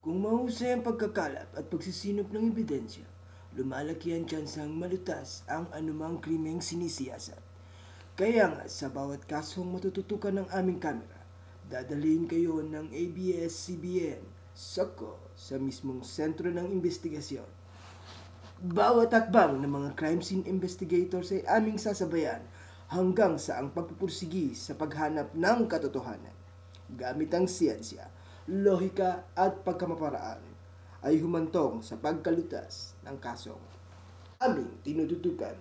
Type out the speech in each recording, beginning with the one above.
Kung mahusay ang pagkakalap at pagsisinop ng ebidensya, lumalaki ang tsansang malutas ang anumang krimeng sinisiyasat. Kaya nga sa bawat kasong matututukan ng aming kamera, dadalhin kayo ng ABS-CBN SOCO sa mismong sentro ng investigasyon. Bawat hakbang ng mga crime scene investigators ay aming sasabayan hanggang sa ang pagpupursigi sa paghanap ng katotohanan. Gamit ang siyensya, lohika at pagkamaparaan ay humantong sa pagkalutas ng kasong aming tinututukan.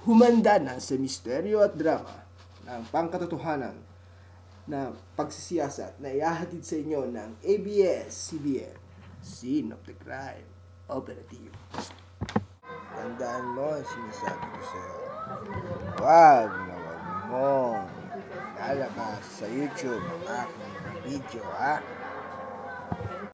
Humanda na sa misteryo at drama ng pangkatotohanan na pagsisiyasat na ihahatid sa inyo ng ABS-CBN, Scene of the Crime Operative. Tandaan mo ang sinasabi ko sa'yo. Huwag na huwag mong lalabas sa YouTube ang aking video, ha?